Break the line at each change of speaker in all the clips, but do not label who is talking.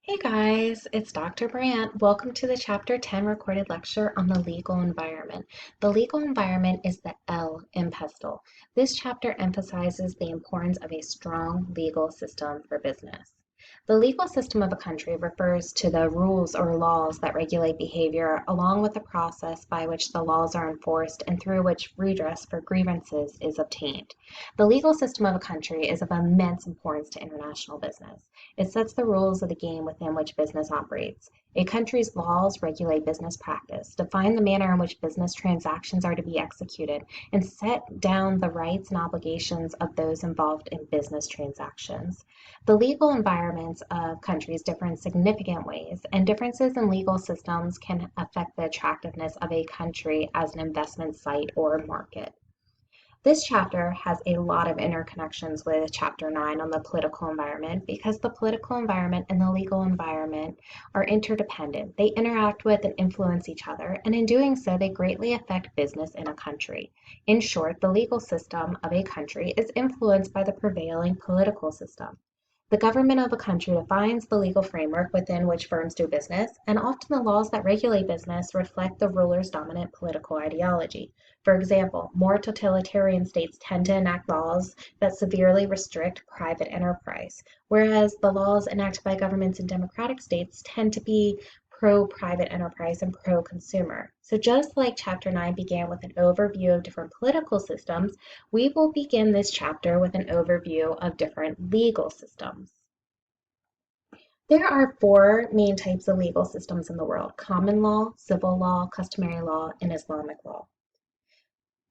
Hey guys, it's Dr. Brandt. Welcome to the Chapter 10 recorded lecture on the legal environment. The legal environment is the L in PESTLE. This chapter emphasizes the importance of a strong legal system for business. The legal system of a country refers to the rules or laws that regulate behavior, along with the process by which the laws are enforced and through which redress for grievances is obtained. The legal system of a country is of immense importance to international business. It sets the rules of the game within which business operates. A country's laws regulate business practice, define the manner in which business transactions are to be executed, and set down the rights and obligations of those involved in business transactions. The legal environments of countries differ in significant ways, and differences in legal systems can affect the attractiveness of a country as an investment site or market. This chapter has a lot of interconnections with Chapter 9 on the political environment because the political environment and the legal environment are interdependent. They interact with and influence each other, and in doing so, they greatly affect business in a country. In short, the legal system of a country is influenced by the prevailing political system. The government of a country defines the legal framework within which firms do business, and often the laws that regulate business reflect the ruler's dominant political ideology. For example, more totalitarian states tend to enact laws that severely restrict private enterprise, whereas the laws enacted by governments in democratic states tend to be pro-private enterprise and pro-consumer. So just like Chapter 9 began with an overview of different political systems, we will begin this chapter with an overview of different legal systems. There are four main types of legal systems in the world: common law, civil law, customary law, and Islamic law.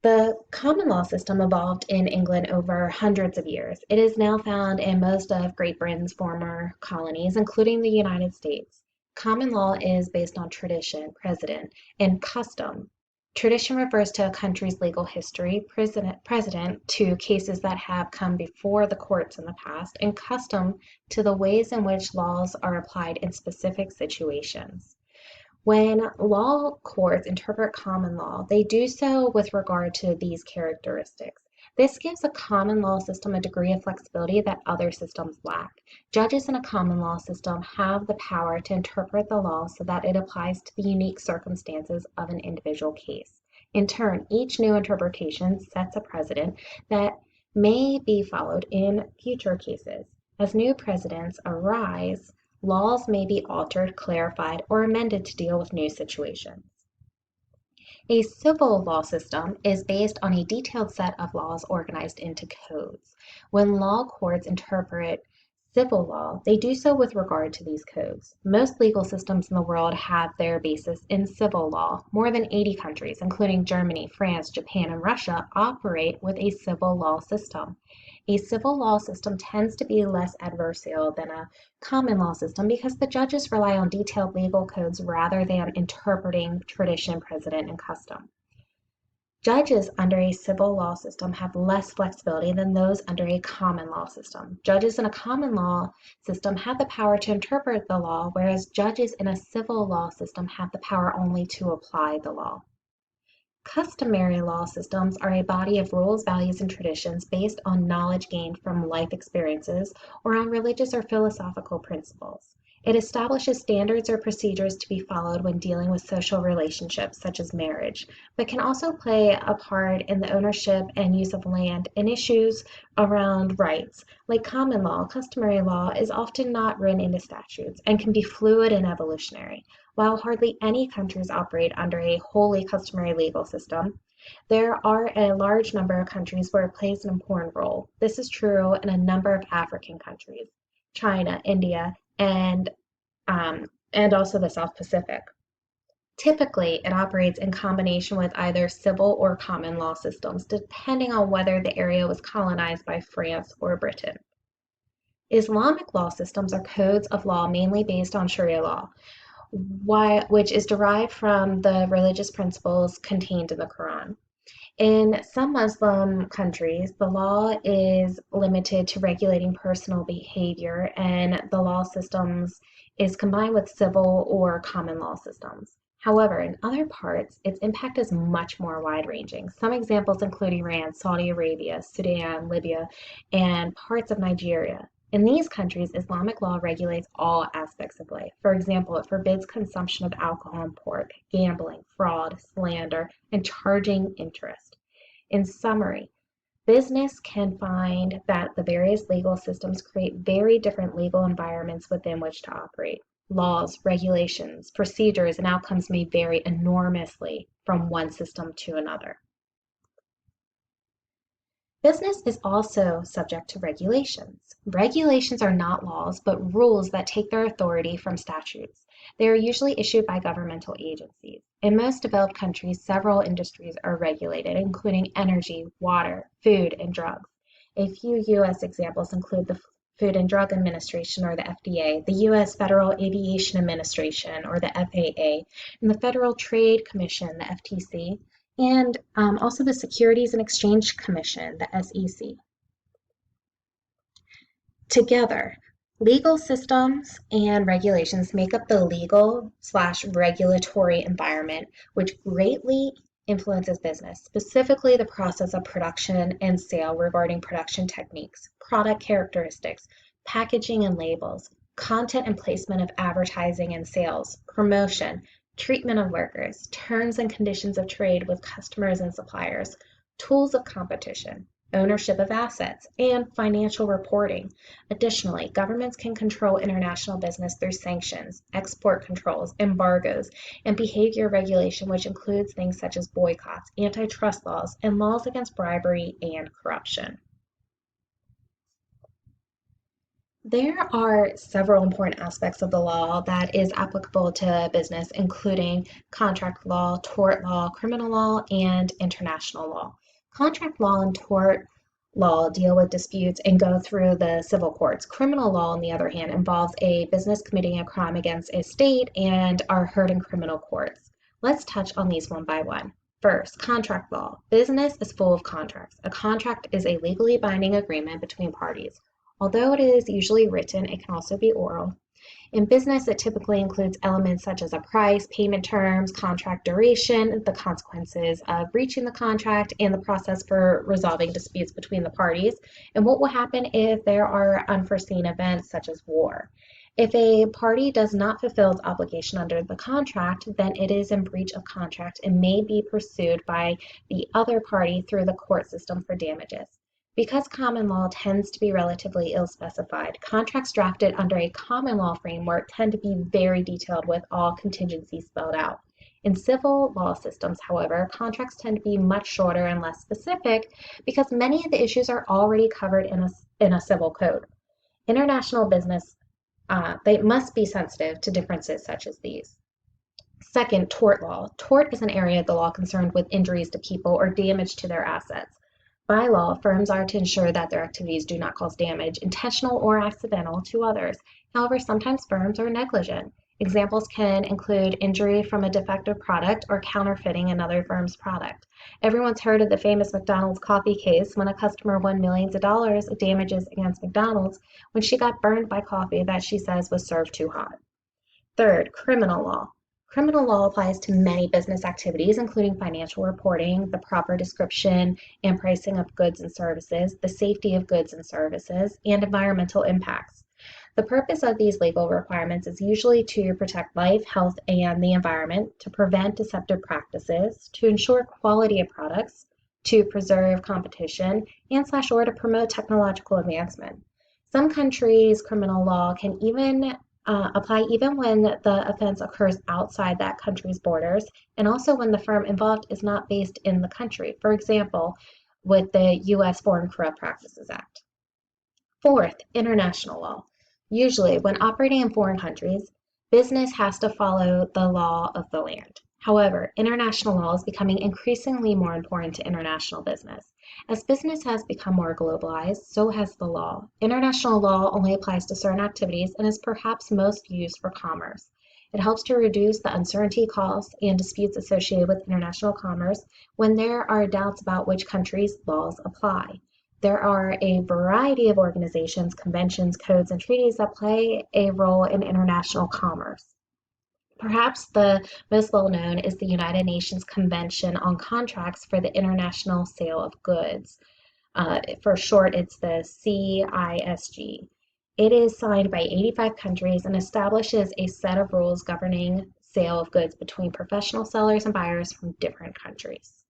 The common law system evolved in England over hundreds of years. It is now found in most of Great Britain's former colonies, including the United States. Common law is based on tradition, precedent, and custom. Tradition refers to a country's legal history, precedent to cases that have come before the courts in the past, and custom to the ways in which laws are applied in specific situations. When law courts interpret common law, they do so with regard to these characteristics. This gives a common law system a degree of flexibility that other systems lack. Judges in a common law system have the power to interpret the law so that it applies to the unique circumstances of an individual case. In turn, each new interpretation sets a precedent that may be followed in future cases. As new precedents arise, laws may be altered, clarified, or amended to deal with new situations. A civil law system is based on a detailed set of laws organized into codes. When law courts interpret civil law, they do so with regard to these codes. Most legal systems in the world have their basis in civil law. More than 80 countries, including Germany, France, Japan, and Russia, operate with a civil law system. A civil law system tends to be less adversarial than a common law system because the judges rely on detailed legal codes rather than interpreting tradition, precedent, and custom. Judges under a civil law system have less flexibility than those under a common law system. Judges in a common law system have the power to interpret the law, whereas judges in a civil law system have the power only to apply the law. Customary law systems are a body of rules, values, and traditions based on knowledge gained from life experiences or on religious or philosophical principles. It establishes standards or procedures to be followed when dealing with social relationships, such as marriage, but can also play a part in the ownership and use of land and issues around rights. Like common law, customary law is often not written into statutes and can be fluid and evolutionary. While hardly any countries operate under a wholly customary legal system, there are a large number of countries where it plays an important role. This is true in a number of African countries, China, India, and also the South Pacific. Typically, it operates in combination with either civil or common law systems, depending on whether the area was colonized by France or Britain. Islamic law systems are codes of law mainly based on Sharia law, which is derived from the religious principles contained in the Quran. In some Muslim countries, the law is limited to regulating personal behavior, and the law systems is combined with civil or common law systems. However, in other parts, its impact is much more wide-ranging. Some examples include Iran, Saudi Arabia, Sudan, Libya, and parts of Nigeria. In these countries, Islamic law regulates all aspects of life. For example, it forbids consumption of alcohol and pork, gambling, fraud, slander, and charging interest. In summary, business can find that the various legal systems create very different legal environments within which to operate. Laws, regulations, procedures, and outcomes may vary enormously from one system to another. Business is also subject to regulations. Regulations are not laws, but rules that take their authority from statutes. They are usually issued by governmental agencies. In most developed countries, several industries are regulated, including energy, water, food, and drugs. A few U.S. examples include the Food and Drug Administration, or the FDA, the U.S. Federal Aviation Administration, or the FAA, and the Federal Trade Commission, the FTC, and also the Securities and Exchange Commission, the SEC. Together, legal systems and regulations make up the legal/regulatory environment, which greatly influences business, specifically the process of production and sale regarding production techniques, product characteristics, packaging and labels, content and placement of advertising and sales, promotion, treatment of workers, terms and conditions of trade with customers and suppliers, tools of competition, ownership of assets, and financial reporting. Additionally, governments can control international business through sanctions, export controls, embargoes, and behavior regulation, which includes things such as boycotts, antitrust laws, and laws against bribery and corruption. There are several important aspects of the law that is applicable to business, including contract law, tort law, criminal law, and international law. Contract law and tort law deal with disputes and go through the civil courts. Criminal law, on the other hand, involves a business committing a crime against a state and are heard in criminal courts. Let's touch on these one by one. First, contract law. Business is full of contracts. A contract is a legally binding agreement between parties. Although it is usually written, it can also be oral. In business, it typically includes elements such as a price, payment terms, contract duration, the consequences of breaching the contract, and the process for resolving disputes between the parties, and what will happen if there are unforeseen events such as war. If a party does not fulfill its obligation under the contract, then it is in breach of contract and may be pursued by the other party through the court system for damages. Because common law tends to be relatively ill-specified, contracts drafted under a common law framework tend to be very detailed with all contingencies spelled out. In civil law systems, however, contracts tend to be much shorter and less specific because many of the issues are already covered in a civil code. International business, they must be sensitive to differences such as these. Second, tort law. Tort is an area of the law concerned with injuries to people or damage to their assets. By law, firms are to ensure that their activities do not cause damage, intentional or accidental, to others. However, sometimes firms are negligent. Examples can include injury from a defective product or counterfeiting another firm's product. Everyone's heard of the famous McDonald's coffee case when a customer won millions of dollars of damages against McDonald's when she got burned by coffee that she says was served too hot. Third, criminal law. Criminal law applies to many business activities, including financial reporting, the proper description and pricing of goods and services, the safety of goods and services, and environmental impacts. The purpose of these legal requirements is usually to protect life, health, and the environment, to prevent deceptive practices, to ensure quality of products, to preserve competition, and/or to promote technological advancement. Some countries' criminal law can even apply even when the offense occurs outside that country's borders, and also when the firm involved is not based in the country, for example, with the U.S. Foreign Corrupt Practices Act. Fourth, international law. Usually, when operating in foreign countries, business has to follow the law of the land. However, international law is becoming increasingly more important to international business. As business has become more globalized, so has the law. International law only applies to certain activities and is perhaps most used for commerce. It helps to reduce the uncertainty, costs, and disputes associated with international commerce when there are doubts about which country's laws apply. There are a variety of organizations, conventions, codes, and treaties that play a role in international commerce. Perhaps the most well-known is the United Nations Convention on Contracts for the International Sale of Goods. For short, it's the CISG. It is signed by 85 countries and establishes a set of rules governing sale of goods between professional sellers and buyers from different countries.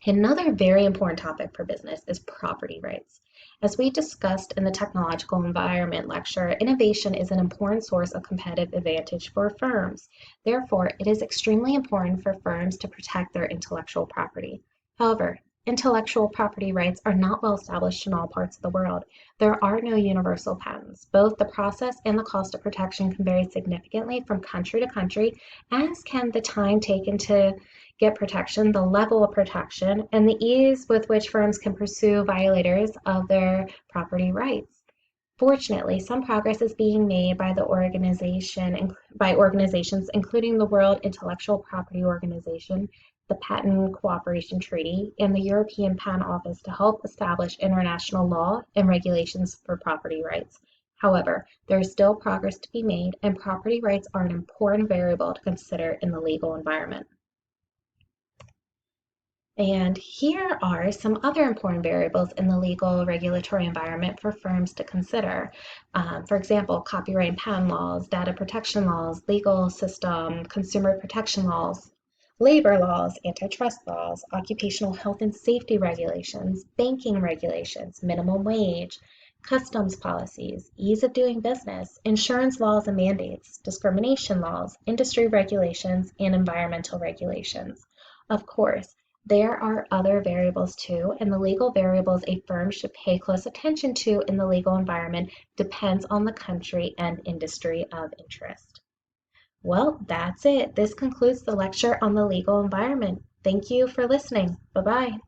Another very important topic for business is property rights. As we discussed in the technological environment lecture, innovation is an important source of competitive advantage for firms. Therefore, it is extremely important for firms to protect their intellectual property. However, intellectual property rights are not well established in all parts of the world. There are no universal patents. Both the process and the cost of protection can vary significantly from country to country, as can the time taken to get protection, the level of protection, and the ease with which firms can pursue violators of their property rights. Fortunately, some progress is being made by organizations including the World Intellectual Property Organization, the Patent Cooperation Treaty, and the European Patent Office to help establish international law and regulations for property rights. However, there is still progress to be made, and property rights are an important variable to consider in the legal environment. And here are some other important variables in the legal regulatory environment for firms to consider. For example, copyright and patent laws, data protection laws, legal system, consumer protection laws, labor laws, antitrust laws, occupational health and safety regulations, banking regulations, minimum wage, customs policies, ease of doing business, insurance laws and mandates, discrimination laws, industry regulations, and environmental regulations. Of course, there are other variables too, and the legal variables a firm should pay close attention to in the legal environment depends on the country and industry of interest. Well, that's it. This concludes the lecture on the legal environment. Thank you for listening. Bye-bye.